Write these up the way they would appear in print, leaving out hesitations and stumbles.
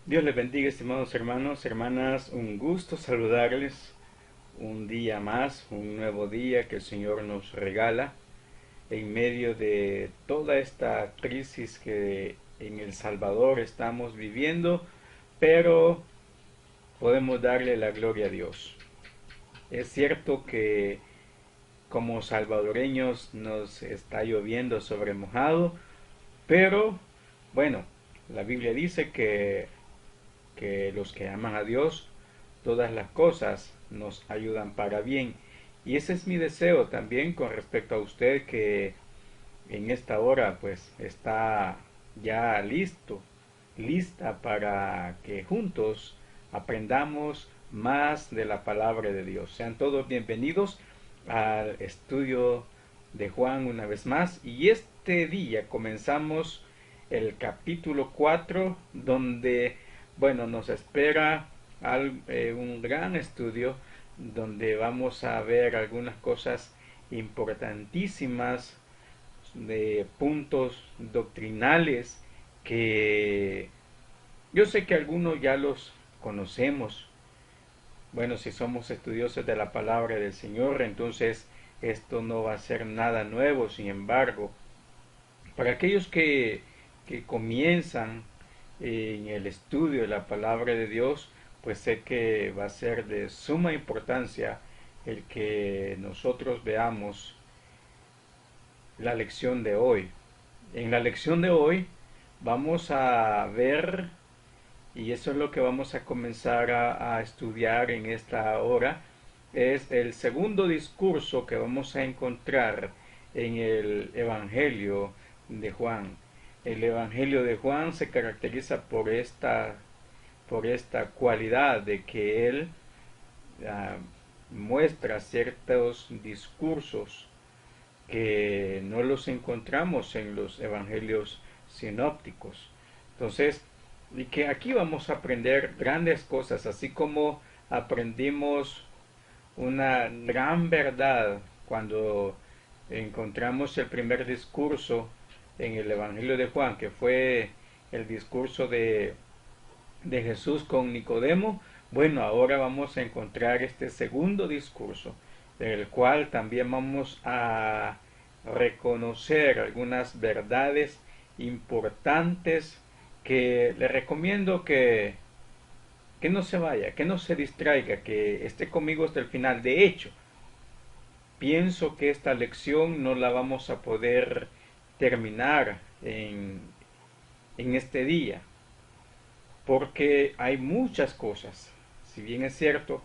Dios les bendiga, estimados hermanos, hermanas, un gusto saludarles un día más, un nuevo día que el Señor nos regala en medio de toda esta crisis que en El Salvador estamos viviendo, pero podemos darle la gloria a Dios. Es cierto que como salvadoreños nos está lloviendo sobre mojado, pero bueno, la Biblia dice que los que aman a Dios, todas las cosas nos ayudan para bien. Y ese es mi deseo también con respecto a usted que en esta hora pues está ya listo, lista para que juntos aprendamos más de la palabra de Dios. Sean todos bienvenidos al estudio de Juan una vez más y este día comenzamos el capítulo 4 donde bueno nos espera un gran estudio donde vamos a ver algunas cosas importantísimas de puntos doctrinales que yo sé que algunos ya los conocemos. Bueno, si somos estudiosos de la palabra del Señor, entonces esto no va a ser nada nuevo. Sin embargo, para aquellos que comienzan en el estudio de la palabra de Dios, pues sé que va a ser de suma importancia el que nosotros veamos la lección de hoy. En la lección de hoy vamos a ver, y eso es lo que vamos a comenzar a estudiar en esta hora, es el segundo discurso que vamos a encontrar en el Evangelio de Juan. El Evangelio de Juan se caracteriza por esta cualidad de que él ah, muestra ciertos discursos que no los encontramos en los evangelios sinópticos. Entonces, y que aquí vamos a aprender grandes cosas, así como aprendimos una gran verdad cuando encontramos el primer discurso en el Evangelio de Juan, que fue el discurso de Jesús con Nicodemo. Bueno, ahora vamos a encontrar este segundo discurso, en el cual también vamos a reconocer algunas verdades importantes que le recomiendo que no se vaya, que no se distraiga, que esté conmigo hasta el final. De hecho, pienso que esta lección no la vamos a poder terminar en este día, porque hay muchas cosas. Si bien es cierto,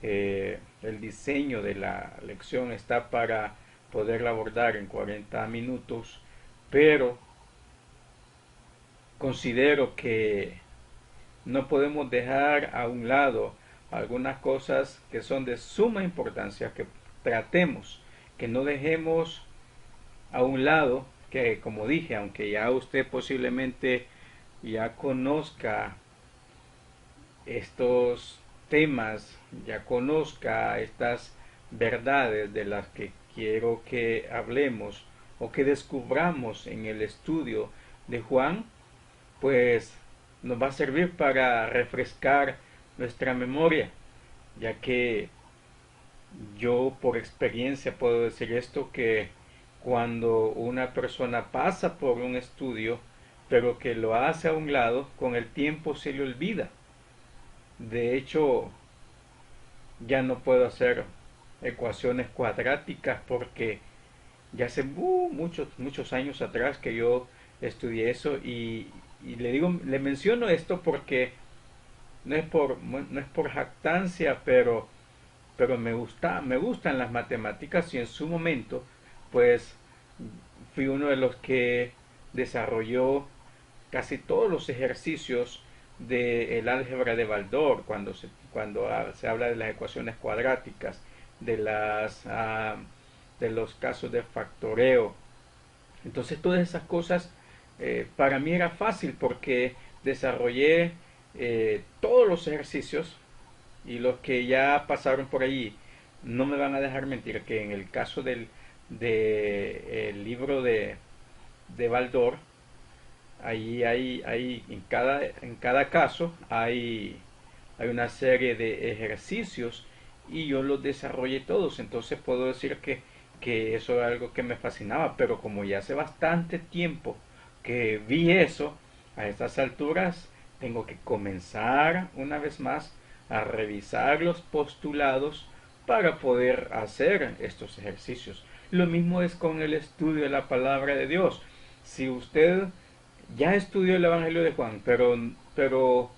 el diseño de la lección está para poderla abordar en 40 minutos, pero considero que no podemos dejar a un lado algunas cosas que son de suma importancia, que tratemos, que no dejemos a un lado, que como dije, aunque ya usted posiblemente ya conozca estos temas, ya conozca estas verdades de las que quiero que hablemos o que descubramos en el estudio de Juan, pues nos va a servir para refrescar nuestra memoria, ya que yo por experiencia puedo decir esto, que cuando una persona pasa por un estudio, pero que lo hace a un lado, con el tiempo se le olvida. De hecho, ya no puedo hacer ecuaciones cuadráticas porque ya hace muchos años atrás que yo estudié eso y le digo, le menciono esto porque no es por jactancia, pero me gustan las matemáticas y en su momento pues fui uno de los que desarrolló casi todos los ejercicios del álgebra de Baldor cuando se habla de las ecuaciones cuadráticas, de de los casos de factoreo. Entonces todas esas cosas para mí era fácil porque desarrollé todos los ejercicios, y los que ya pasaron por allí no me van a dejar mentir que en el caso el libro de Baldor, ahí en cada caso hay una serie de ejercicios y yo los desarrollé todos. Entonces puedo decir que eso es algo que me fascinaba, pero como ya hace bastante tiempo que vi eso, a estas alturas tengo que comenzar una vez más a revisar los postulados para poder hacer estos ejercicios. Lo mismo es con el estudio de la palabra de Dios. Si usted ya estudió el Evangelio de Juan, pero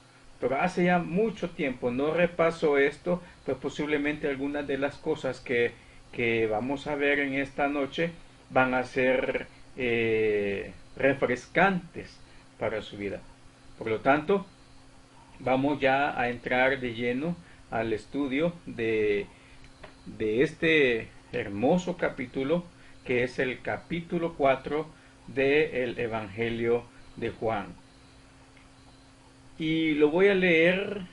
hace ya mucho tiempo no repasó esto, pues posiblemente algunas de las cosas que vamos a ver en esta noche van a ser refrescantes para su vida. Por lo tanto, vamos ya a entrar de lleno al estudio de este hermoso capítulo, que es el capítulo 4 del Evangelio de Juan. Y lo voy a leer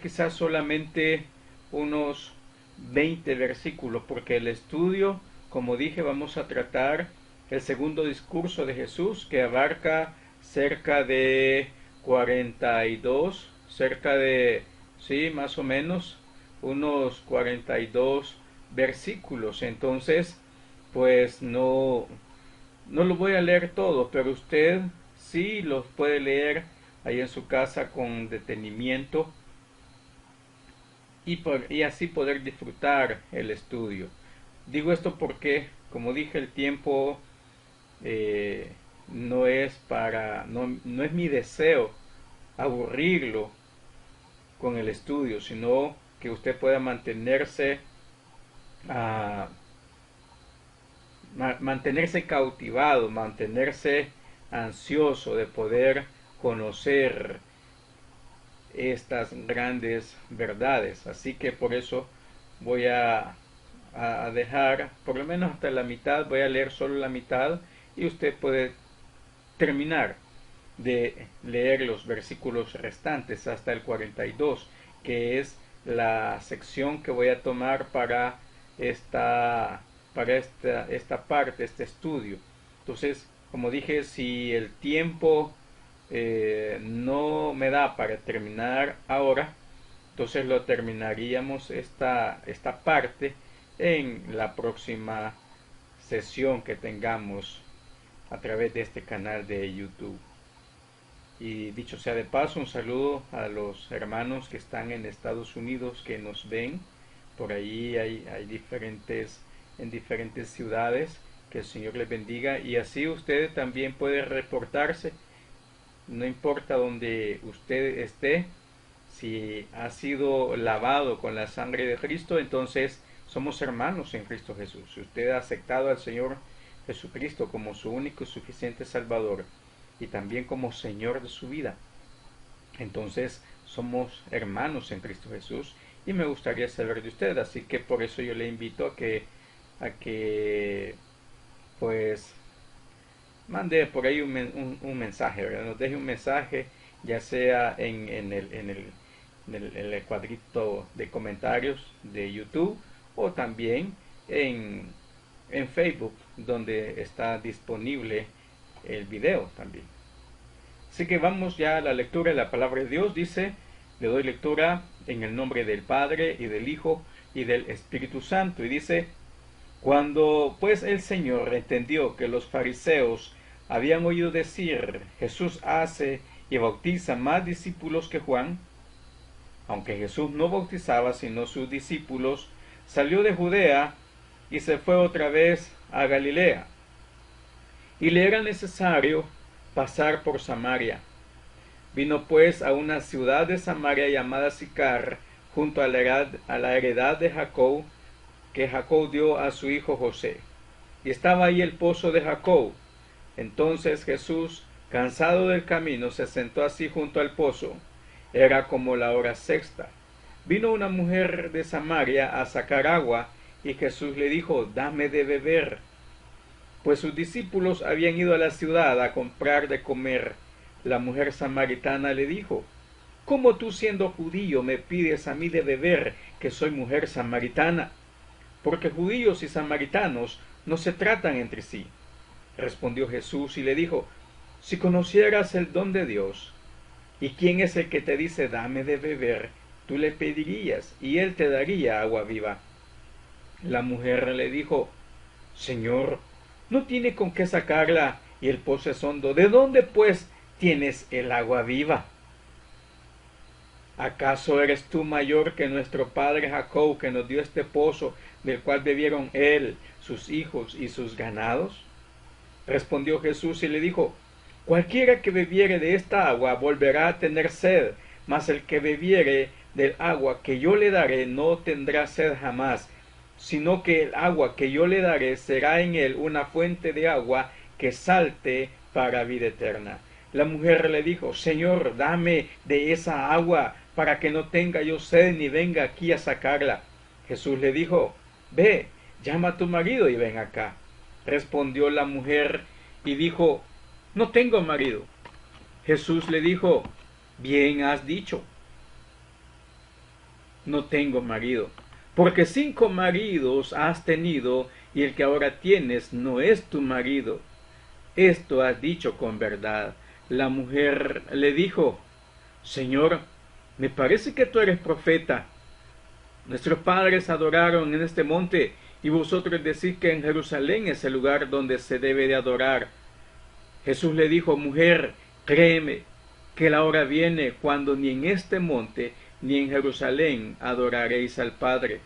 quizás solamente unos 20 versículos, porque el estudio, como dije, vamos a tratar el segundo discurso de Jesús, que abarca cerca de 42, sí, más o menos, unos 42 versículos. Entonces, pues no lo voy a leer todo, pero usted sí los puede leer ahí en su casa con detenimiento y así poder disfrutar el estudio. Digo esto porque, como dije, el tiempo no es mi deseo aburrirlo con el estudio, sino que usted pueda ah, mantenerse cautivado, mantenerse ansioso de poder conocer estas grandes verdades. Así que por eso voy a dejar por lo menos hasta la mitad, voy a leer solo la mitad y usted puede terminar de leer los versículos restantes hasta el 42, que es la sección que voy a tomar para esta parte, este estudio. Entonces, como dije, si el tiempo no me da para terminar ahora, entonces lo terminaríamos esta parte en la próxima sesión que tengamos a través de este canal de YouTube. Y dicho sea de paso, un saludo a los hermanos que están en Estados Unidos que nos ven. Por ahí hay en diferentes ciudades. Que el Señor les bendiga. Y así usted también puede reportarse. No importa donde usted esté. Si ha sido lavado con la sangre de Cristo, entonces somos hermanos en Cristo Jesús. Si usted ha aceptado al Señor Jesucristo como su único y suficiente Salvador y también como Señor de su vida, entonces somos hermanos en Cristo Jesús y me gustaría saber de usted. Así que por eso yo le invito a que pues mande por ahí un mensaje, ¿verdad? Nos deje un mensaje, ya sea en el cuadrito de comentarios de YouTube o también en Facebook, donde está disponible el video también. Así que vamos ya a la lectura de la palabra de Dios. Dice, le doy lectura en el nombre del Padre y del Hijo y del Espíritu Santo. Y dice, cuando pues el Señor entendió que los fariseos habían oído decir, Jesús hace y bautiza más discípulos que Juan, aunque Jesús no bautizaba sino sus discípulos, salió de Judea y se fue otra vez a Galilea. Y le era necesario pasar por Samaria. Vino pues a una ciudad de Samaria llamada Sicar, junto a la heredad de Jacob, que Jacob dio a su hijo José. Y estaba ahí el pozo de Jacob. Entonces Jesús, cansado del camino, se sentó así junto al pozo. Era como la hora sexta. Vino una mujer de Samaria a sacar agua, y Jesús le dijo, dame de beber. Pues sus discípulos habían ido a la ciudad a comprar de comer. La mujer samaritana le dijo, ¿cómo tú siendo judío me pides a mí de beber, que soy mujer samaritana? Porque judíos y samaritanos no se tratan entre sí. Respondió Jesús y le dijo, Si conocieras el don de Dios, y quién es el que te dice dame de beber, tú le pedirías, y él te daría agua viva. La mujer le dijo, Señor, no tiene con qué sacarla, y el pozo es hondo. ¿De dónde, pues, tienes el agua viva? ¿Acaso eres tú mayor que nuestro padre Jacob, que nos dio este pozo, del cual bebieron él, sus hijos y sus ganados? Respondió Jesús y le dijo, cualquiera que bebiere de esta agua volverá a tener sed, mas el que bebiere del agua que yo le daré no tendrá sed jamás, sino que el agua que yo le daré será en él una fuente de agua que salte para vida eterna. La mujer le dijo, Señor, dame de esa agua, para que no tenga yo sed ni venga aquí a sacarla. Jesús le dijo, ve, llama a tu marido y ven acá. Respondió la mujer y dijo, no tengo marido. Jesús le dijo, bien has dicho, no tengo marido, porque 5 maridos has tenido y el que ahora tienes no es tu marido. Esto has dicho con verdad. La mujer le dijo, Señor, me parece que tú eres profeta. Nuestros padres adoraron en este monte, y vosotros decís que en Jerusalén es el lugar donde se debe de adorar. Jesús le dijo, mujer, créeme, que la hora viene cuando ni en este monte ni en Jerusalén adoraréis al Padre.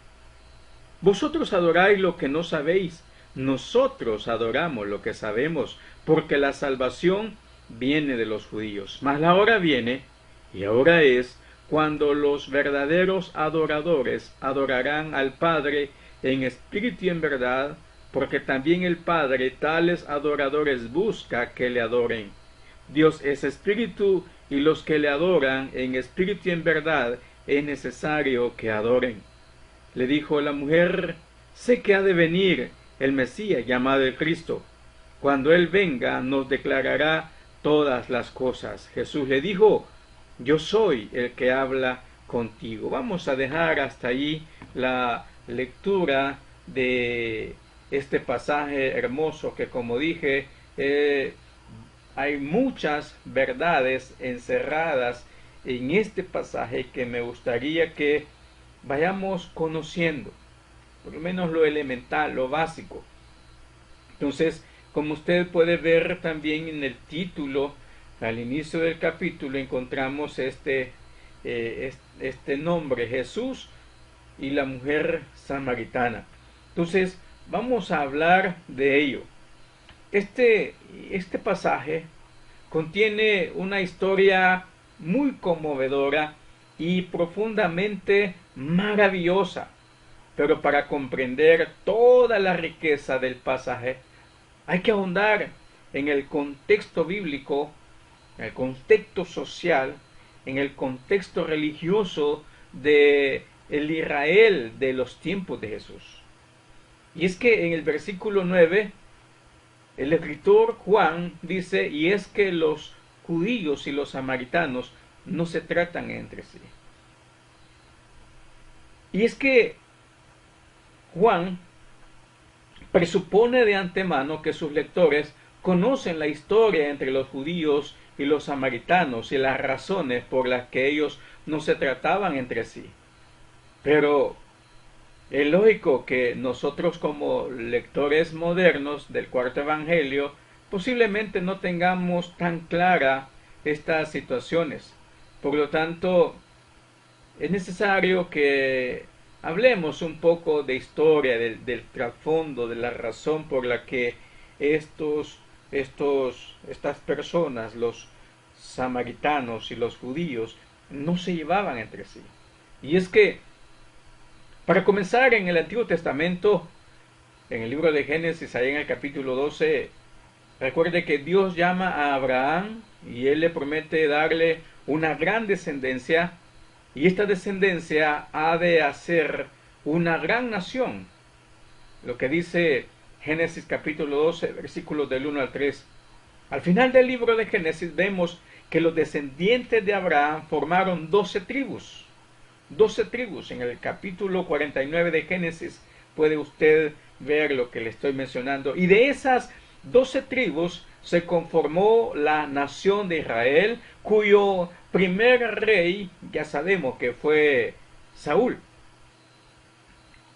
Vosotros adoráis lo que no sabéis, nosotros adoramos lo que sabemos, porque la salvación viene de los judíos. Mas la hora viene, y ahora es, cuando los verdaderos adoradores adorarán al Padre en espíritu y en verdad, porque también el Padre tales adoradores busca que le adoren. Dios es espíritu, y los que le adoran en espíritu y en verdad es necesario que adoren. Le dijo la mujer, sé que ha de venir el Mesías llamado el Cristo. Cuando Él venga nos declarará todas las cosas. Jesús le dijo, yo soy el que habla contigo. Vamos a dejar hasta allí la lectura de este pasaje hermoso que, como dije, hay muchas verdades encerradas en este pasaje que me gustaría que vayamos conociendo, por lo menos lo elemental, lo básico. Entonces, como usted puede ver también en el título, al inicio del capítulo encontramos este nombre, Jesús y la mujer samaritana. Entonces, vamos a hablar de ello. Este pasaje contiene una historia muy conmovedora y profundamente maravillosa, pero para comprender toda la riqueza del pasaje hay que ahondar en el contexto bíblico, en el contexto social, en el contexto religioso de el Israel de los tiempos de Jesús. Y es que en el versículo 9 el escritor Juan dice, y es que los judíos y los samaritanos no se tratan entre sí. Y es que Juan presupone de antemano que sus lectores conocen la historia entre los judíos y los samaritanos y las razones por las que ellos no se trataban entre sí. Pero es lógico que nosotros, como lectores modernos del cuarto evangelio, posiblemente no tengamos tan clara estas situaciones. Por lo tanto, es necesario que hablemos un poco de historia, del trasfondo, de la razón por la que estas personas, los samaritanos y los judíos, no se llevaban entre sí. Y es que, para comenzar, en el Antiguo Testamento, en el libro de Génesis, ahí en el capítulo 12, recuerde que Dios llama a Abraham y Él le promete darle una gran descendencia, y esta descendencia ha de hacer una gran nación. Lo que dice Génesis capítulo 12, versículos del 1 al 3. Al final del libro de Génesis vemos que los descendientes de Abraham formaron 12 tribus. 12 tribus. En el capítulo 49 de Génesis puede usted ver lo que le estoy mencionando. Y de esas 12 tribus se conformó la nación de Israel, cuyo primer rey ya sabemos que fue Saúl.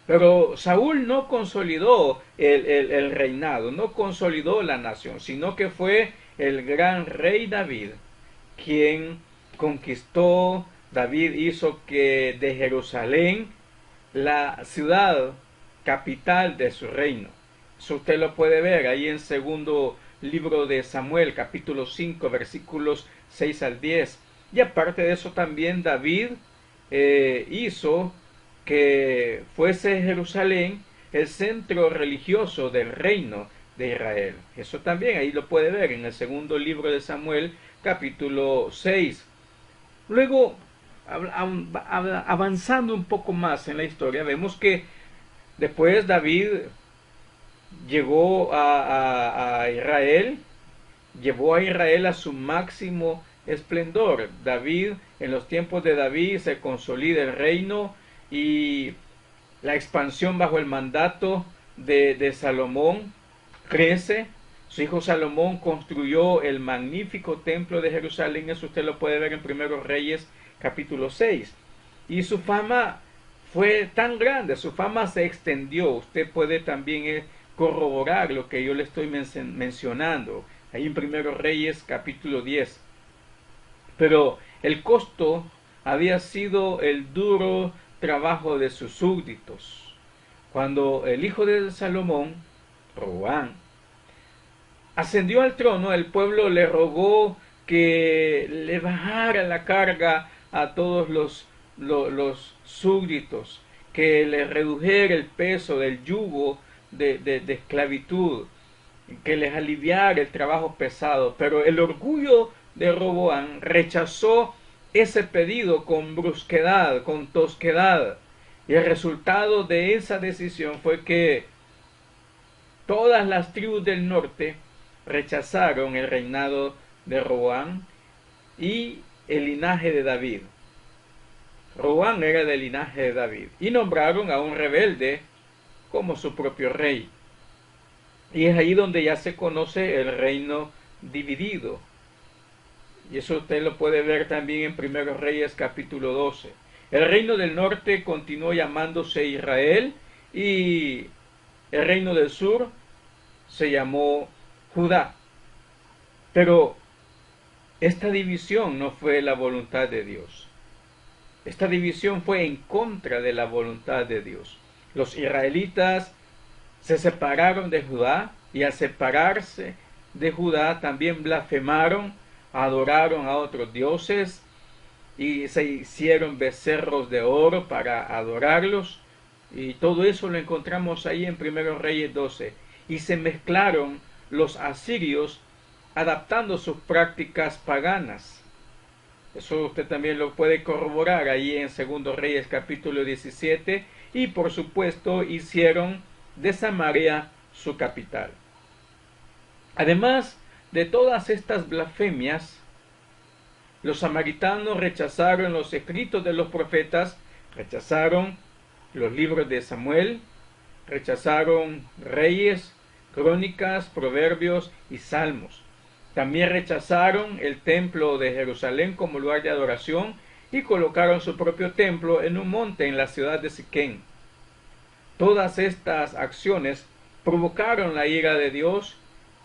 Pero Saúl no consolidó el reinado, no consolidó la nación, sino que fue el gran rey David quien conquistó. David hizo que de Jerusalén la ciudad capital de su reino. Eso usted lo puede ver ahí en segundo libro de Samuel, capítulo 5, versículos 6 al 10. Y aparte de eso también David hizo que fuese Jerusalén el centro religioso del reino de Israel. Eso también ahí lo puede ver en el segundo libro de Samuel, capítulo 6. Luego, avanzando un poco más en la historia, vemos que después David llegó a Israel, llevó a Israel a su máximo esplendor. David, en los tiempos de David se consolida el reino y la expansión bajo el mandato de Salomón crece. Su hijo Salomón construyó el magnífico templo de Jerusalén, eso usted lo puede ver en Primeros Reyes capítulo 6. Y su fama fue tan grande, su fama se extendió. Usted puede también corroborar lo que yo le estoy mencionando ahí en Primeros Reyes capítulo 10. Pero el costo había sido el duro trabajo de sus súbditos. Cuando el hijo de Salomón, Roboam, ascendió al trono, el pueblo le rogó que le bajara la carga a todos los súbditos, que le redujera el peso del yugo de esclavitud, que les aliviara el trabajo pesado. Pero el orgullo de Roboam rechazó ese pedido con brusquedad, con tosquedad. Y el resultado de esa decisión fue que todas las tribus del norte rechazaron el reinado de Roboam y el linaje de David. Roboam era del linaje de David y nombraron a un rebelde como su propio rey. Y es ahí donde ya se conoce el reino dividido. Y eso usted lo puede ver también en Primeros Reyes capítulo 12. El reino del norte continuó llamándose Israel y el reino del sur se llamó Judá. Pero esta división no fue la voluntad de Dios. Esta división fue en contra de la voluntad de Dios. Los israelitas se separaron de Judá y al separarse de Judá también blasfemaron, adoraron a otros dioses y se hicieron becerros de oro para adorarlos. Y todo eso lo encontramos ahí en Primeros Reyes 12. Y se mezclaron los asirios adaptando sus prácticas paganas. Eso usted también lo puede corroborar ahí en Segundo Reyes capítulo 17. Y por supuesto hicieron de Samaria su capital. Además de todas estas blasfemias, los samaritanos rechazaron los escritos de los profetas, rechazaron los libros de Samuel, rechazaron Reyes, Crónicas, Proverbios y Salmos. También rechazaron el templo de Jerusalén como lugar de adoración y colocaron su propio templo en un monte en la ciudad de Siquén. Todas estas acciones provocaron la ira de Dios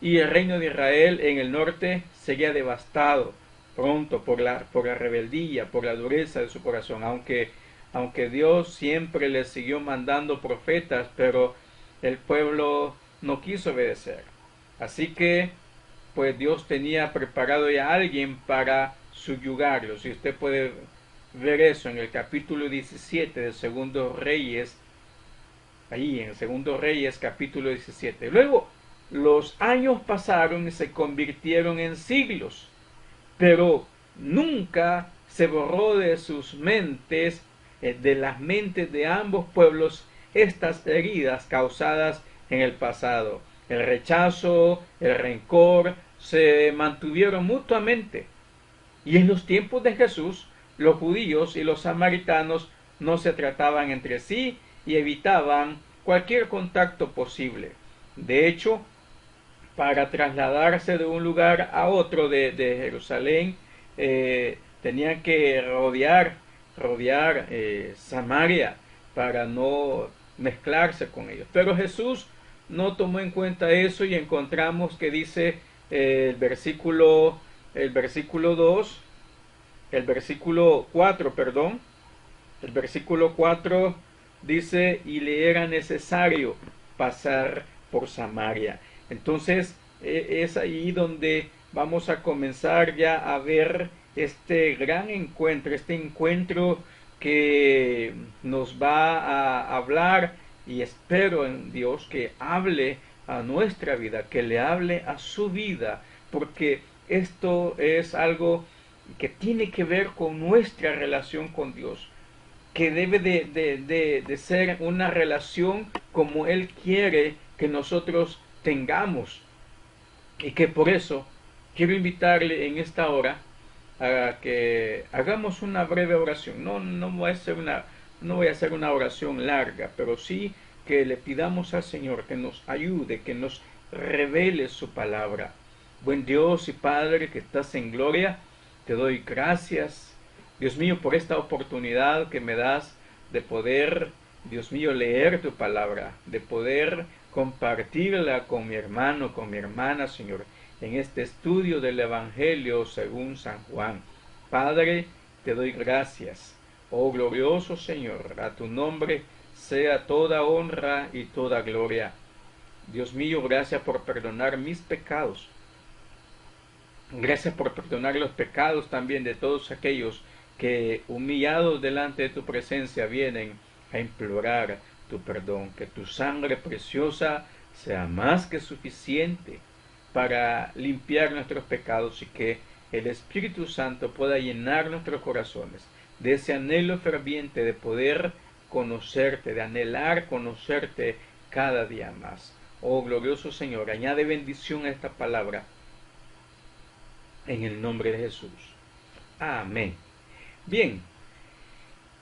y el reino de Israel en el norte sería devastado pronto por la rebeldía, por la dureza de su corazón, aunque Dios siempre les siguió mandando profetas, pero el pueblo no quiso obedecer. Así que pues Dios tenía preparado ya a alguien para subyugarlos. Y usted puede ver eso en el capítulo 17 de Segundo Reyes, ahí en Segundo Reyes capítulo 17. Luego los años pasaron y se convirtieron en siglos, pero nunca se borró de sus mentes, de las mentes de ambos pueblos, estas heridas causadas en el pasado. El rechazo, el rencor, se mantuvieron mutuamente. Y en los tiempos de Jesús, los judíos y los samaritanos no se trataban entre sí y evitaban cualquier contacto posible. De hecho, para trasladarse de un lugar a otro de Jerusalén, tenían que rodear Samaria para no mezclarse con ellos. Pero Jesús no tomó en cuenta eso y encontramos que dice el versículo 2, el versículo 4, perdón, el versículo 4 dice, y le era necesario pasar por Samaria. Entonces es ahí donde vamos a comenzar ya a ver este gran encuentro, este encuentro que nos va a hablar, y espero en Dios que hable a nuestra vida, que le hable a su vida, porque esto es algo que tiene que ver con nuestra relación con Dios, que debe de ser una relación como Él quiere que nosotros tengamos, y que por eso quiero invitarle en esta hora a que hagamos una breve oración. No voy a hacer una oración larga, pero sí que le pidamos al Señor que nos ayude, que nos revele su palabra. Buen Dios y Padre que estás en gloria, te doy gracias, Dios mío, por esta oportunidad que me das de poder, Dios mío, leer tu palabra, de poder compartirla con mi hermano, con mi hermana, Señor, en este estudio del Evangelio según San Juan. Padre, te doy gracias. Oh glorioso Señor, a tu nombre sea toda honra y toda gloria. Dios mío, gracias por perdonar mis pecados. Gracias por perdonar los pecados también de todos aquellos que humillados delante de tu presencia vienen a implorar tu perdón. Que tu sangre preciosa sea más que suficiente para limpiar nuestros pecados, y que el Espíritu Santo pueda llenar nuestros corazones de ese anhelo ferviente de poder conocerte, de anhelar conocerte cada día más. Oh glorioso Señor, añade bendición a esta palabra en el nombre de Jesús. Amén. Bien,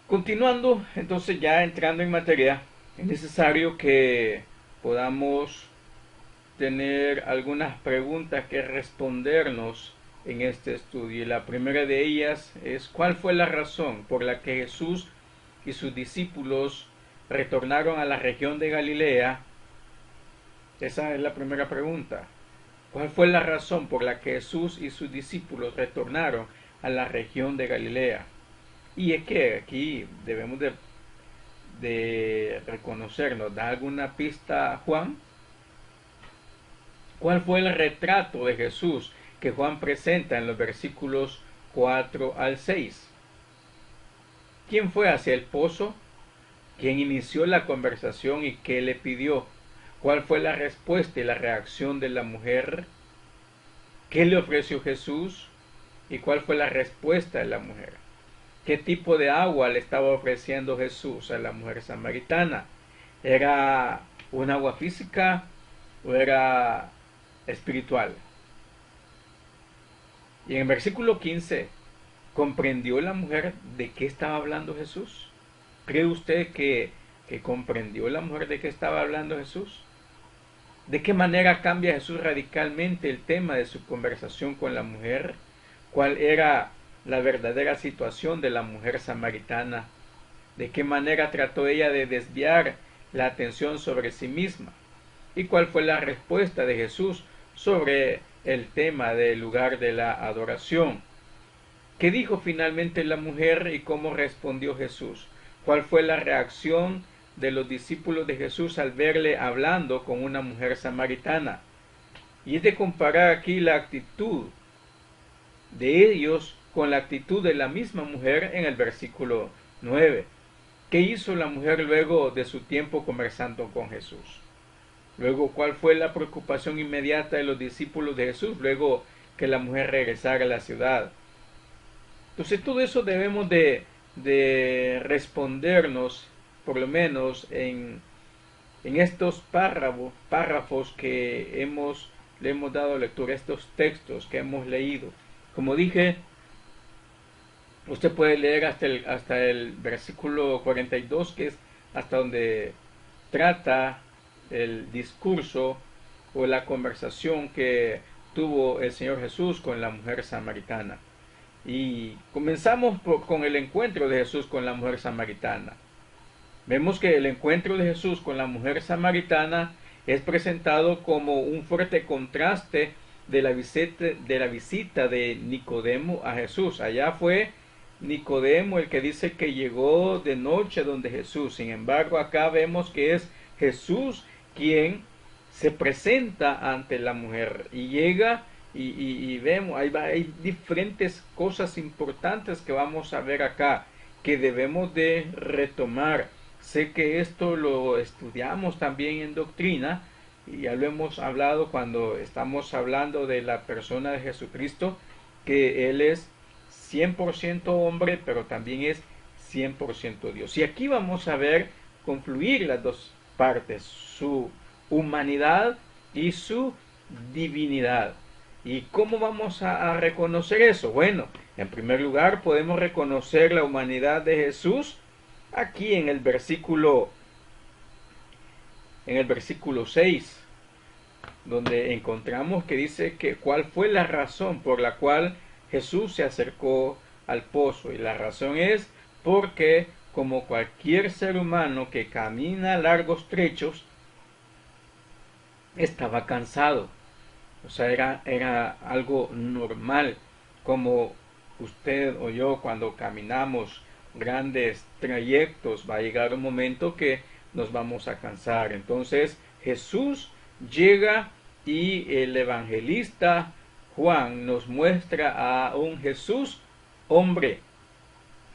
continuando, entonces ya entrando en materia, es necesario que podamos tener algunas preguntas que respondernos en este estudio. Y la primera de ellas es: ¿cuál fue la razón por la que Jesús y sus discípulos retornaron a la región de Galilea? Esa es la primera pregunta. ¿Cuál fue la razón por la que Jesús y sus discípulos retornaron a la región de Galilea? Y es que aquí debemos de reconocernos. ¿Da alguna pista Juan? ¿Cuál fue el retrato de Jesús que Juan presenta en los versículos 4 al 6? ¿Quién fue hacia el pozo? ¿Quién inició la conversación y qué le pidió? ¿Cuál fue la respuesta y la reacción de la mujer? ¿Qué le ofreció Jesús? ¿Y cuál fue la respuesta de la mujer? ¿Qué tipo de agua le estaba ofreciendo Jesús a la mujer samaritana? ¿Era un agua física o era espiritual? Y en el versículo 15, ¿comprendió la mujer de qué estaba hablando Jesús? ¿Cree usted que comprendió la mujer de qué estaba hablando Jesús? ¿De qué manera cambia Jesús radicalmente el tema de su conversación con la mujer? ¿Cuál era la verdadera situación de la mujer samaritana? ¿De qué manera trató ella de desviar la atención sobre sí misma? ¿Y cuál fue la respuesta de Jesús sobre el tema del lugar de la adoración? ¿Qué dijo finalmente la mujer y cómo respondió Jesús? ¿Cuál fue la reacción de los discípulos de Jesús al verle hablando con una mujer samaritana? Y es de comparar aquí la actitud de ellos con la actitud de la misma mujer en el versículo 9. ¿Qué hizo la mujer luego de su tiempo conversando con Jesús? Luego, ¿cuál fue la preocupación inmediata de los discípulos de Jesús luego que la mujer regresara a la ciudad? Entonces, todo eso debemos de respondernos, por lo menos en estos párrafos que le hemos dado lectura, estos textos que hemos leído. Como dije, usted puede leer hasta el versículo 42, que es hasta donde trata el discurso o la conversación que tuvo el Señor Jesús con la mujer samaritana. Y comenzamos con el encuentro de Jesús con la mujer samaritana. Vemos que el encuentro de Jesús con la mujer samaritana es presentado como un fuerte contraste de la visita de Nicodemo a Jesús. Allá fue Nicodemo el que dice que llegó de noche donde Jesús. Sin embargo, acá vemos que es Jesús quien se presenta ante la mujer y llega y vemos, hay diferentes cosas importantes que vamos a ver acá que debemos de retomar. Sé que esto lo estudiamos también en doctrina y ya lo hemos hablado cuando estamos hablando de la persona de Jesucristo, que Él es 100% hombre, pero también es 100% Dios. Y aquí vamos a ver confluir las dos partes, su humanidad y su divinidad. ¿Y cómo vamos a reconocer eso? Bueno, en primer lugar podemos reconocer la humanidad de Jesús aquí en el versículo 6, donde encontramos que dice que cuál fue la razón por la cual Jesús se acercó al pozo. Y la razón es porque, como cualquier ser humano que camina largos trechos, estaba cansado. O sea, era algo normal, como usted o yo cuando caminamos grandes trayectos, va a llegar un momento que nos vamos a cansar. Entonces Jesús llega y el evangelista Juan nos muestra a un Jesús hombre.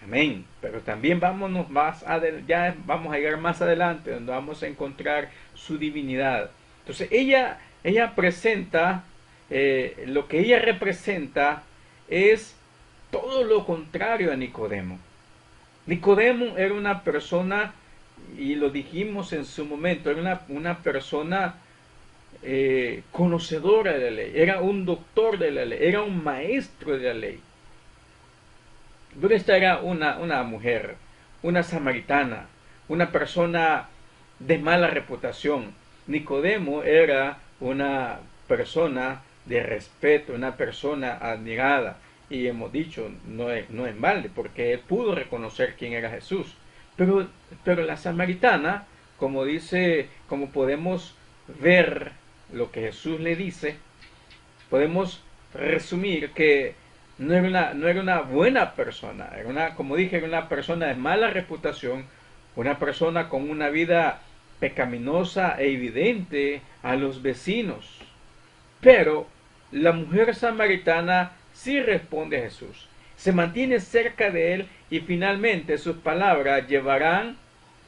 Amén. Pero también vámonos ya vamos a llegar más adelante, donde vamos a encontrar su divinidad. Entonces ella presenta, lo que ella representa es todo lo contrario a Nicodemo. Nicodemo era una persona, y lo dijimos en su momento, era una persona conocedora de la ley, era un doctor de la ley, era un maestro de la ley. Pero esta era una mujer, una samaritana, una persona de mala reputación. Nicodemo era una persona de respeto, una persona admirada. Y hemos dicho, no en balde, porque él pudo reconocer quién era Jesús. Pero la samaritana, como dice, como podemos ver lo que Jesús le dice, podemos resumir que no era una buena persona, como dije, era una persona de mala reputación, una persona con una vida pecaminosa e evidente a los vecinos. Pero la mujer samaritana sí responde a Jesús, se mantiene cerca de él y finalmente sus palabras llevarán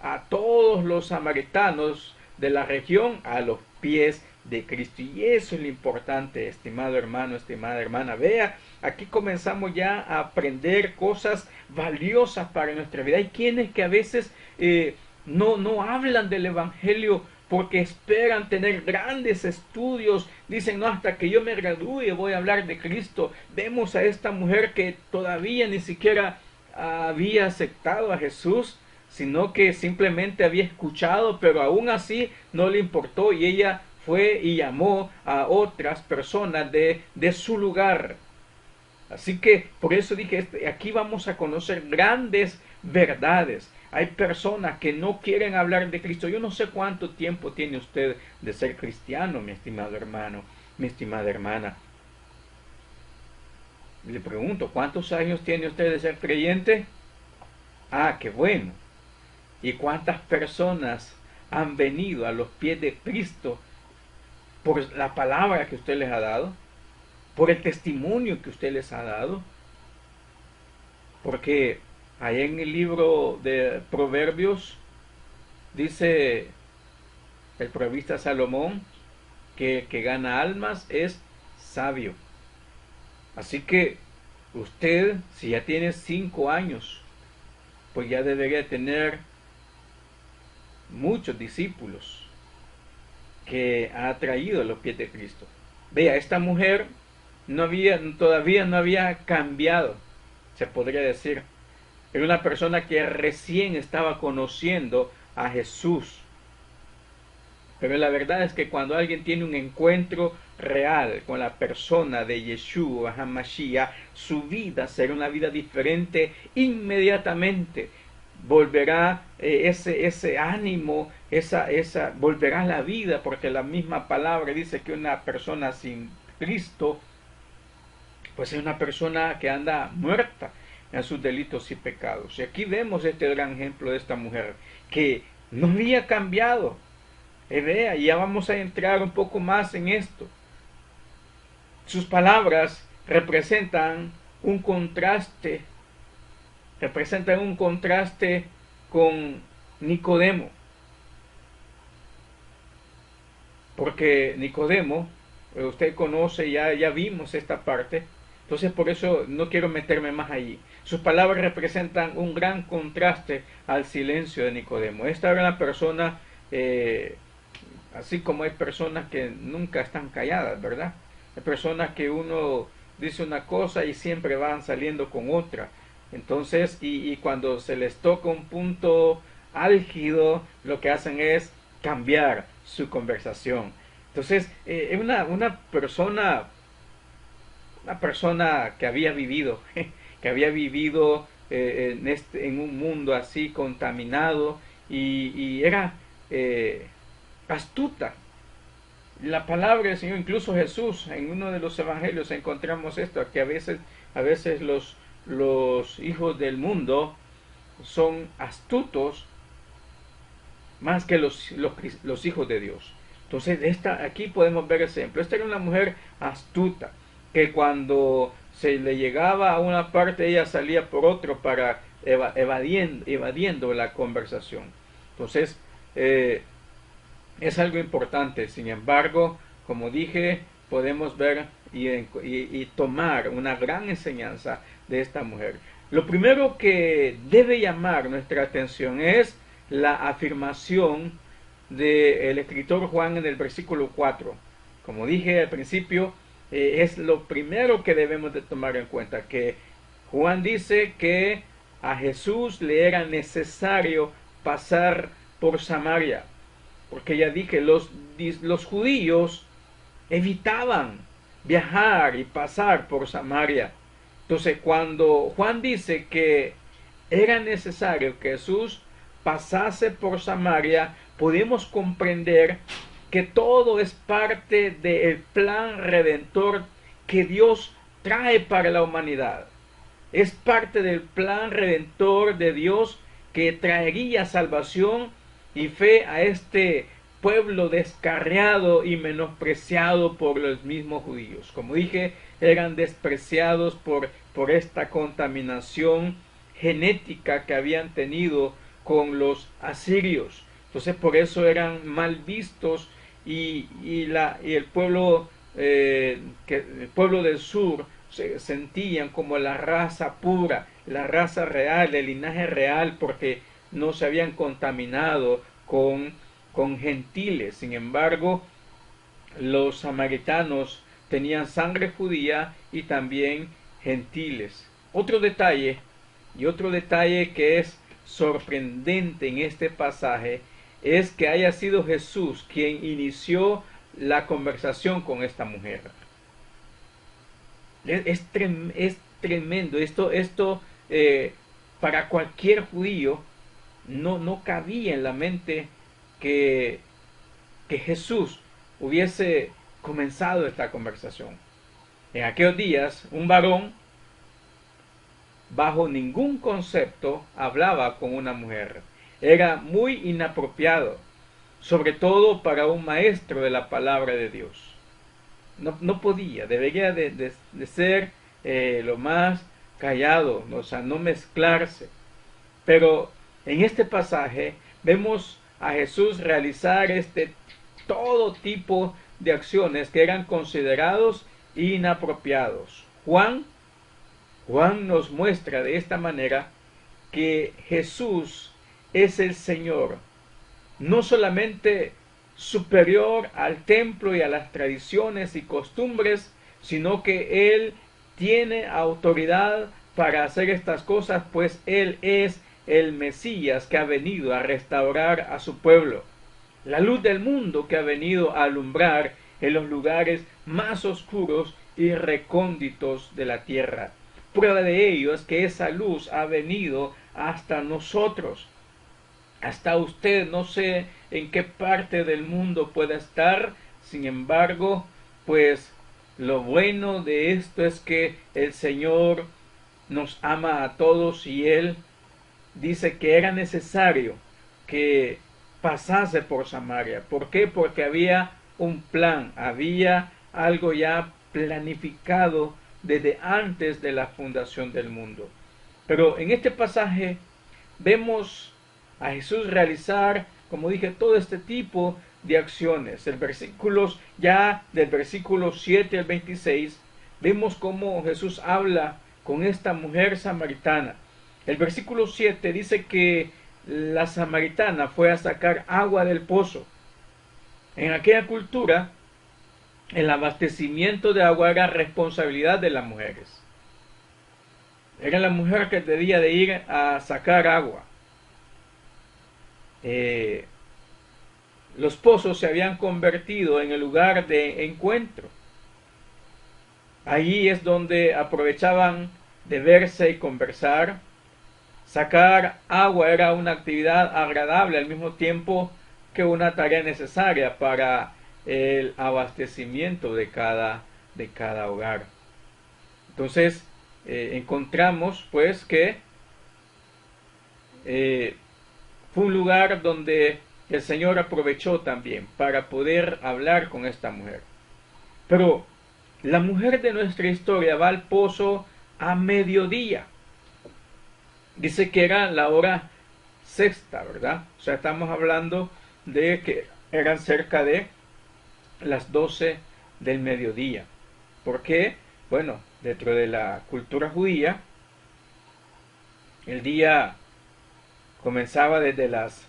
a todos los samaritanos de la región a los pies de Cristo. Y eso es lo importante, estimado hermano, estimada hermana. Vea, aquí comenzamos ya a aprender cosas valiosas para nuestra vida. Hay quienes que a veces no hablan del Evangelio porque esperan tener grandes estudios, dicen, no, hasta que yo me gradúe voy a hablar de Cristo. Vemos a esta mujer que todavía ni siquiera había aceptado a Jesús, sino que simplemente había escuchado, pero aún así no le importó y ella fue y llamó a otras personas de su lugar. Así que por eso dije, aquí vamos a conocer grandes verdades. Hay personas que no quieren hablar de Cristo. Yo no sé cuánto tiempo tiene usted de ser cristiano, mi estimado hermano, mi estimada hermana. Le pregunto, ¿cuántos años tiene usted de ser creyente? Ah, qué bueno. ¿Y cuántas personas han venido a los pies de Cristo por la palabra que usted les ha dado? Por el testimonio que usted les ha dado? Porque ahí en el libro de Proverbios dice el proverbista Salomón que el que gana almas es sabio. Así que usted, si ya tiene 5 años, pues ya debería tener muchos discípulos que ha traído a los pies de Cristo. Vea, esta mujer todavía no había cambiado, se podría decir. Era una persona que recién estaba conociendo a Jesús. Pero la verdad es que cuando alguien tiene un encuentro real con la persona de Yeshua HaMashiach, su vida será una vida diferente inmediatamente. Volverá ese ánimo, volverá a la vida, porque la misma palabra dice que una persona sin Cristo pues es una persona que anda muerta en sus delitos y pecados. Y aquí vemos este gran ejemplo de esta mujer que no había cambiado. Vea, y ya vamos a entrar un poco más en esto. Sus palabras representan un contraste con Nicodemo, porque Nicodemo, usted conoce, ya vimos esta parte, entonces por eso no quiero meterme más allí. Sus palabras representan un gran contraste al silencio de Nicodemo. Esta era una persona, así como hay personas que nunca están calladas, ¿verdad? Hay personas que uno dice una cosa y siempre van saliendo con otra. Entonces, y cuando se les toca un punto álgido, lo que hacen es cambiar su conversación. Entonces, una persona que había vivido, que había vivido en un mundo así contaminado y era astuta. La palabra del Señor, incluso Jesús, en uno de los evangelios encontramos esto, que a veces los hijos del mundo son astutos más que los hijos de Dios. Entonces, aquí podemos ver ese ejemplo. Esta era una mujer astuta, que cuando se le llegaba a una parte, ella salía por otro para evadiendo la conversación. Entonces, es algo importante. Sin embargo, como dije, podemos ver y tomar una gran enseñanza de esta mujer. Lo primero que debe llamar nuestra atención es la afirmación del escritor Juan en el versículo 4. Como dije al principio, es lo primero que debemos de tomar en cuenta, que Juan dice que a Jesús le era necesario pasar por Samaria, porque ya dije, los judíos evitaban viajar y pasar por Samaria. Entonces, cuando Juan dice que era necesario que Jesús pasase por Samaria, podemos comprender que todo es parte del plan redentor que Dios trae para la humanidad. Es parte del plan redentor de Dios que traería salvación y fe a este pueblo descarriado y menospreciado por los mismos judíos. Como dije, eran despreciados por esta contaminación genética que habían tenido con los asirios. Entonces por eso eran mal vistos y el pueblo el pueblo del sur se sentían como la raza pura, la raza real, el linaje real, porque no se habían contaminado con gentiles. Sin embargo, los samaritanos tenían sangre judía y también gentiles. Otro detalle que es sorprendente en este pasaje es que haya sido Jesús quien inició la conversación con esta mujer. Es tremendo. Esto para cualquier judío no cabía en la mente que Jesús hubiese comenzado esta conversación. En aquellos días, un varón bajo ningún concepto hablaba con una mujer. Era muy inapropiado, sobre todo para un maestro de la palabra de Dios. No podía, debería de ser lo más callado, o sea, no mezclarse. Pero en este pasaje vemos a Jesús realizar todo tipo de acciones que eran considerados inapropiados. Juan nos muestra de esta manera que Jesús es el Señor, no solamente superior al templo y a las tradiciones y costumbres, sino que Él tiene autoridad para hacer estas cosas, pues Él es el Mesías que ha venido a restaurar a su pueblo. la luz del mundo que ha venido a alumbrar en los lugares más oscuros y recónditos de la tierra. Prueba de ello es que esa luz ha venido hasta nosotros, hasta usted. No sé en qué parte del mundo pueda estar, sin embargo, pues lo bueno de esto es que el Señor nos ama a todos y Él dice que era necesario que pasase por Samaria. ¿Por qué? Porque había un plan, había algo ya planificado desde antes de la fundación del mundo. Pero en este pasaje vemos a Jesús realizar, como dije, todo este tipo de acciones. El versículos, ya del versículo 7 al 26, vemos cómo Jesús habla con esta mujer samaritana. El versículo 7 dice que la samaritana fue a sacar agua del pozo. En aquella cultura, el abastecimiento de agua era responsabilidad de las mujeres. Era la mujer que debía de ir a sacar agua. Los pozos se habían convertido en el lugar de encuentro. Allí es donde aprovechaban de verse y conversar. Sacar agua era una actividad agradable al mismo tiempo que una tarea necesaria para el abastecimiento de cada hogar. Entonces encontramos pues que fue un lugar donde el Señor aprovechó también para poder hablar con esta mujer. Pero la mujer de nuestra historia va al pozo a mediodía. Dice que era la hora sexta, ¿verdad? O sea, estamos hablando de que eran cerca de las 12 del mediodía. ¿Por qué? Bueno, dentro de la cultura judía, el día comenzaba desde las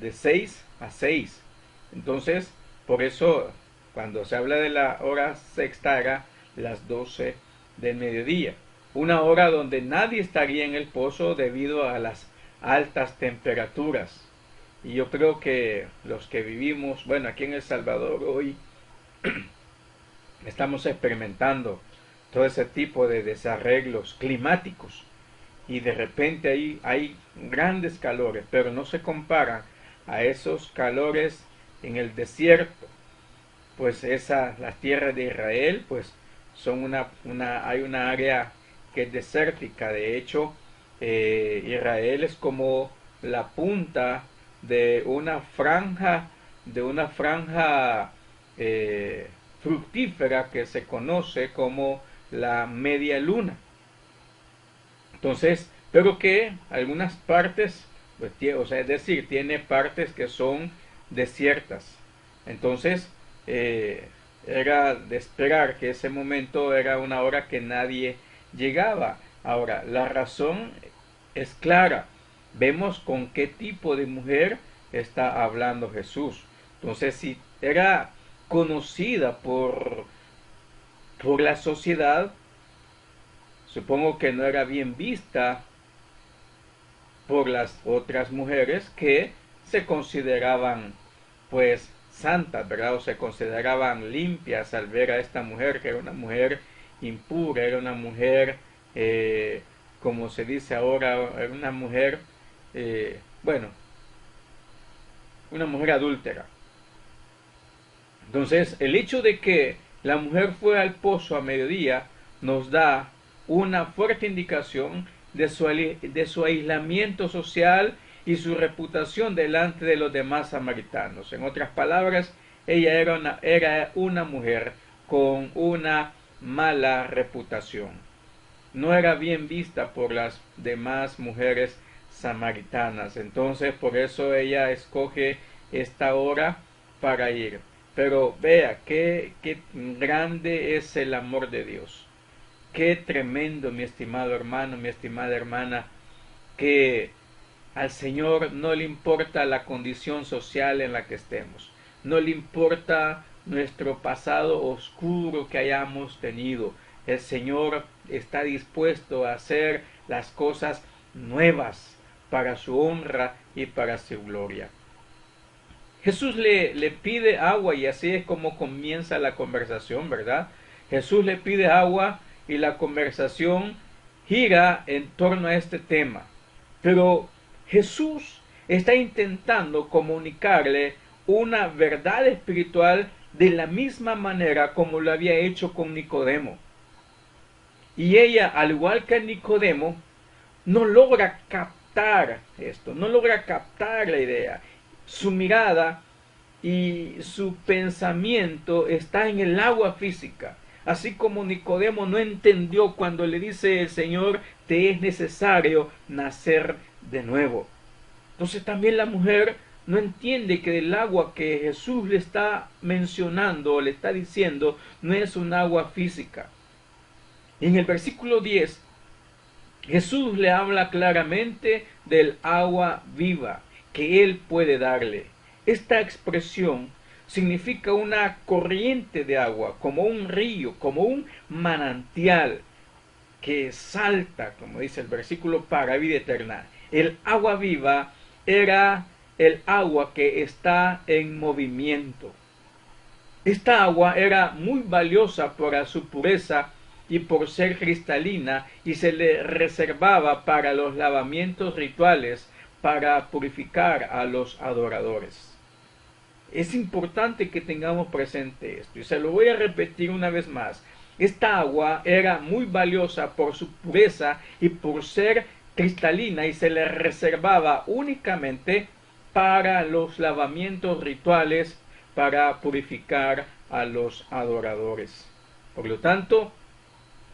de 6 a 6. Entonces, por eso, cuando se habla de la hora sexta, era las 12 del mediodía. Una hora donde nadie estaría en el pozo debido a las altas temperaturas. Y yo creo que los que vivimos, bueno, aquí en El Salvador hoy estamos experimentando todo ese tipo de desarreglos climáticos y de repente ahí hay grandes calores, pero no se comparan a esos calores en el desierto. Pues las tierras de Israel pues son hay una área que es desértica. De hecho, Israel es como la punta de una franja fructífera que se conoce como la media luna. Entonces, pero que algunas partes, pues, o sea, es decir, tiene partes que son desiertas. Entonces, era de esperar que ese momento era una hora que nadie llegaba. Ahora, la razón es clara. Vemos con qué tipo de mujer está hablando Jesús. Entonces, si era conocida por la sociedad, supongo que no era bien vista por las otras mujeres que se consideraban pues santas, ¿verdad? O se consideraban limpias al ver a esta mujer, que era una mujer impura, era una mujer, como se dice ahora, era una mujer, bueno, una mujer adúltera. Entonces, el hecho de que la mujer fue al pozo a mediodía nos da una fuerte indicación de su aislamiento social y su reputación delante de los demás samaritanos. En otras palabras, ella era una mujer con una mala reputación. No era bien vista por las demás mujeres samaritanas. Entonces, por eso ella escoge esta hora para ir. Pero vea qué grande es el amor de Dios. Qué tremendo, mi estimado hermano, mi estimada hermana, que al Señor no le importa la condición social en la que estemos. No le importa nuestro pasado oscuro que hayamos tenido. El Señor está dispuesto a hacer las cosas nuevas para su honra y para su gloria. Jesús le pide agua y así es como comienza la conversación, ¿verdad? Jesús le pide agua y la conversación gira en torno a este tema. Pero Jesús está intentando comunicarle una verdad espiritual de la misma manera como lo había hecho con Nicodemo. Y ella, al igual que Nicodemo, no logra captar esto, no logra captar la idea. Su mirada y su pensamiento está en el agua física. Así como Nicodemo no entendió cuando le dice el Señor, te es necesario nacer de nuevo. Entonces también la mujer no entiende que el agua que Jesús le está mencionando o le está diciendo no es un agua física. En el versículo 10 Jesús le habla claramente del agua viva que Él puede darle. Esta expresión significa una corriente de agua, como un río, como un manantial que salta, como dice el versículo, para vida eterna. El agua viva era el agua que está en movimiento. Esta agua era muy valiosa por su pureza y por ser cristalina y se le reservaba para los lavamientos rituales para purificar a los adoradores. Es importante que tengamos presente esto y se lo voy a repetir una vez más. Esta agua era muy valiosa por su pureza y por ser cristalina y se le reservaba únicamente para los lavamientos rituales para purificar a los adoradores. Por lo tanto,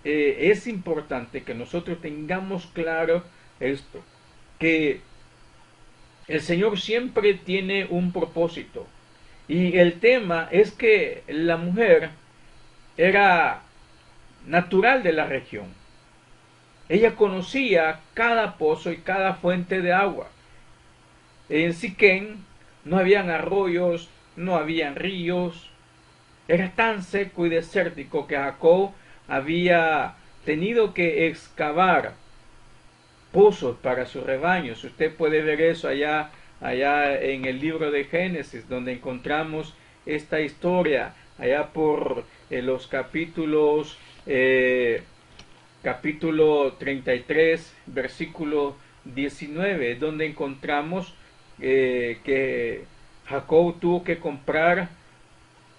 es importante que nosotros tengamos claro esto, que el Señor siempre tiene un propósito. Y el tema es que la mujer era natural de la región. Ella conocía cada pozo y cada fuente de agua. En Siquén no habían arroyos, no habían ríos. Era tan seco y desértico que Jacob había tenido que excavar pozos para sus rebaños. Usted puede ver eso allá en el libro de Génesis, donde encontramos esta historia, allá por los capítulo 33, versículo 19, donde encontramos que Jacob tuvo que comprar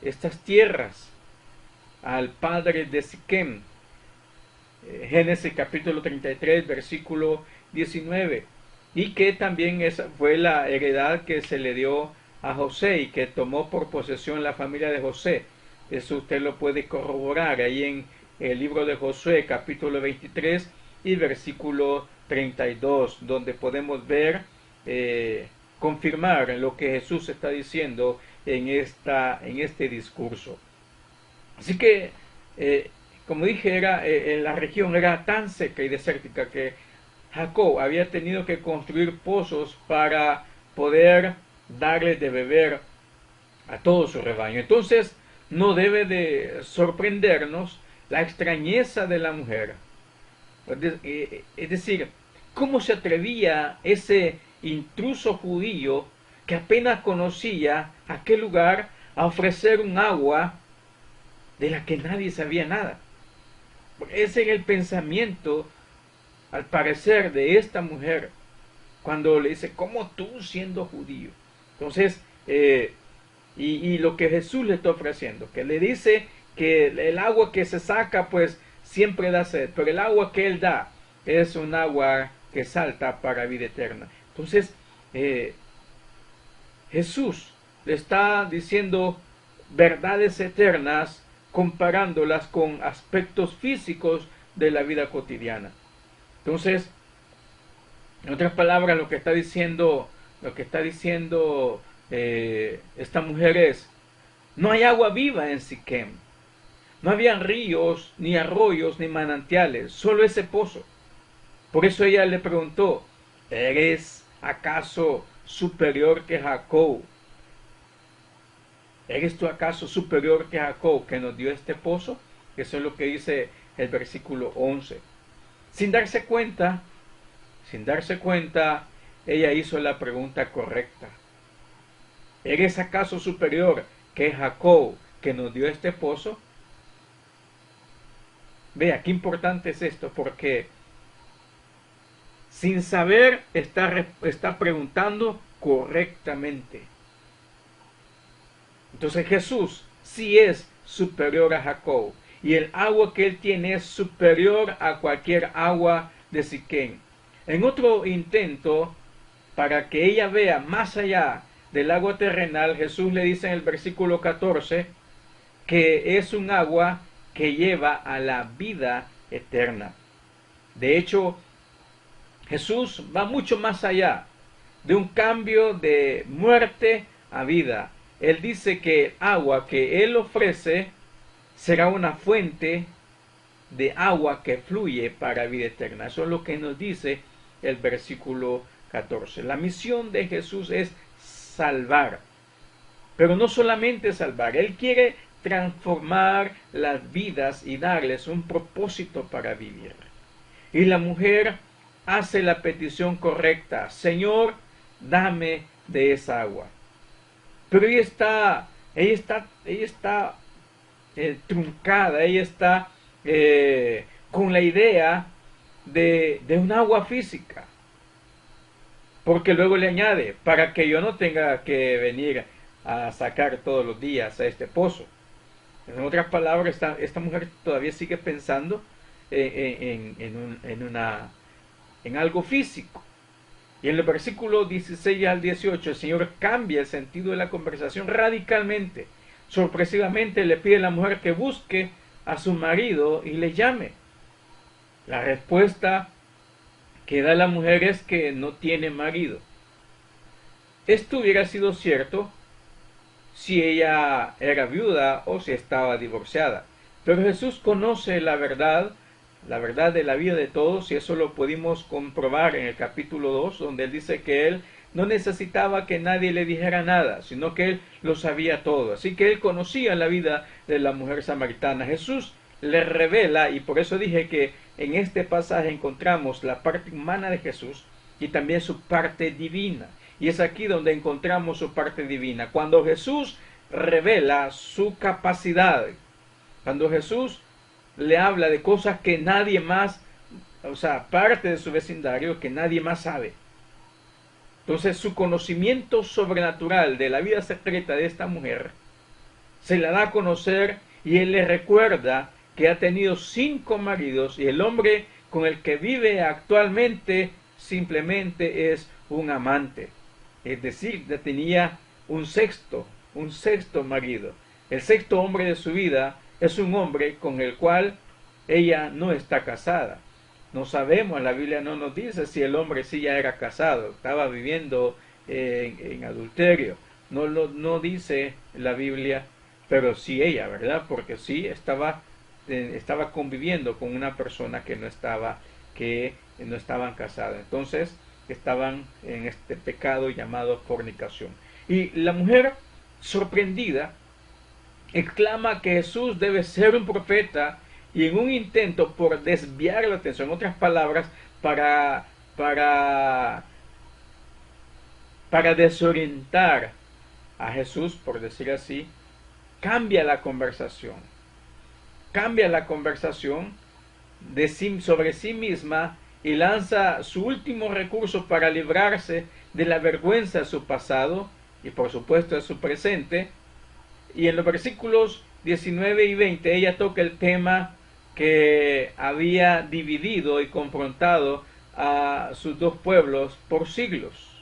estas tierras al padre de Siquem. Génesis capítulo 33, versículo 19. Y que también esa fue la heredad que se le dio a José y que tomó por posesión la familia de José. Eso usted lo puede corroborar ahí en el libro de Josué capítulo 23 y versículo 32, donde podemos ver, confirmar lo que Jesús está diciendo en este discurso. Así que, como dije, la región era tan seca y desértica que Jacob había tenido que construir pozos para poder darle de beber a todo su rebaño. Entonces, no debe de sorprendernos la extrañeza de la mujer. Es decir, ¿cómo se atrevía ese intruso judío que apenas conocía aquel lugar a ofrecer un agua de la que nadie sabía nada? Ese era el pensamiento, al parecer, de esta mujer cuando le dice, ¿cómo tú siendo judío? Entonces, y lo que Jesús le está ofreciendo, que le dice que el agua que se saca, pues siempre da sed, pero el agua que Él da es un agua que salta para vida eterna. Entonces, Jesús le está diciendo verdades eternas, comparándolas con aspectos físicos de la vida cotidiana. Entonces, en otras palabras, lo que está diciendo esta mujer es, no hay agua viva en Siquem. No habían ríos, ni arroyos, ni manantiales, solo ese pozo. Por eso ella le preguntó, ¿eres acaso superior que Jacob? ¿Eres tú acaso superior que Jacob que nos dio este pozo? Eso es lo que dice el versículo 11. Sin darse cuenta, ella hizo la pregunta correcta. ¿Eres acaso superior que Jacob, que nos dio este pozo? Vea, qué importante es esto, porque sin saber está preguntando correctamente. Entonces Jesús sí es superior a Jacob, y el agua que él tiene es superior a cualquier agua de Siquén. En otro intento, para que ella vea más allá del agua terrenal, Jesús le dice en el versículo 14 que es un agua que lleva a la vida eterna. De hecho, Jesús va mucho más allá de un cambio de muerte a vida. Él dice que el agua que Él ofrece será una fuente de agua que fluye para vida eterna. Eso es lo que nos dice el versículo 14. La misión de Jesús es salvar, pero no solamente salvar. Él quiere transformar las vidas y darles un propósito para vivir. Y la mujer hace la petición correcta: Señor, dame de esa agua. Pero ella está truncada, ella está con la idea de un agua física, porque luego le añade: para que yo no tenga que venir a sacar todos los días a este pozo. En otras palabras, esta mujer todavía sigue pensando en algo físico. Y en los versículos 16 al 18 el Señor cambia el sentido de la conversación radicalmente. Sorpresivamente le pide a la mujer que busque a su marido y le llame. La respuesta que da la mujer es que no tiene marido. Esto hubiera sido cierto si ella era viuda o si estaba divorciada. Pero Jesús conoce la verdad de la vida de todos, y eso lo pudimos comprobar en el capítulo 2, donde él dice que él no necesitaba que nadie le dijera nada, sino que él lo sabía todo. Así que él conocía la vida de la mujer samaritana. Jesús le revela, y por eso dije que en este pasaje encontramos la parte humana de Jesús y también su parte divina. Y es aquí donde encontramos su parte divina. Cuando Jesús revela su capacidad, cuando Jesús le habla de cosas que nadie más, o sea, parte de su vecindario, que nadie más sabe. Entonces su conocimiento sobrenatural de la vida secreta de esta mujer se la da a conocer, y él le recuerda que ha tenido 5 maridos y el hombre con el que vive actualmente simplemente es un amante. Es decir, ya tenía un sexto marido. El sexto hombre de su vida es un hombre con el cual ella no está casada. No sabemos, la Biblia no nos dice si el hombre sí ya era casado, estaba viviendo en adulterio. No dice la Biblia, pero sí ella, ¿verdad? Porque sí estaba conviviendo con una persona que no estaban casadas. Entonces estaban en este pecado llamado fornicación. Y la mujer, sorprendida, exclama que Jesús debe ser un profeta, y en un intento por desviar la atención, en otras palabras, para desorientar a Jesús, por decir así, cambia la conversación sobre sí misma, y lanza su último recurso para librarse de la vergüenza de su pasado y por supuesto de su presente. Y en los versículos 19 y 20 ella toca el tema que había dividido y confrontado a sus dos pueblos por siglos.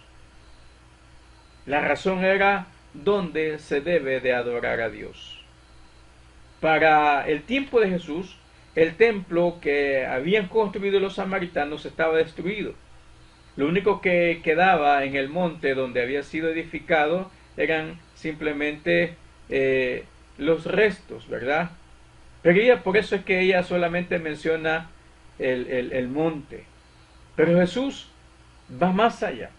La razón era dónde se debe de adorar a Dios. Para el tiempo de Jesús, el templo que habían construido los samaritanos estaba destruido. Lo único que quedaba en el monte donde había sido edificado eran simplemente los restos, ¿verdad? Pero por eso es que ella solamente menciona el monte. Pero Jesús va más allá.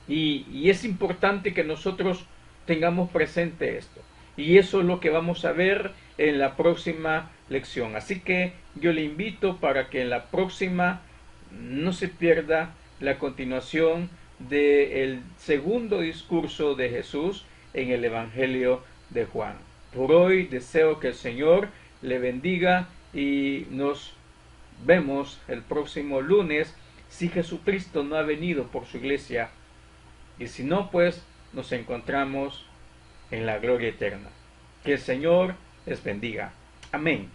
Y es importante que nosotros tengamos presente esto. Y eso es lo que vamos a ver en la próxima lección. Así que yo le invito para que en la próxima no se pierda la continuación del segundo discurso de Jesús en el Evangelio de Juan. Por hoy deseo que el Señor le bendiga y nos vemos el próximo lunes si Jesucristo no ha venido por su iglesia, y si no, pues nos encontramos en la gloria eterna. Que el Señor les bendiga. Amén.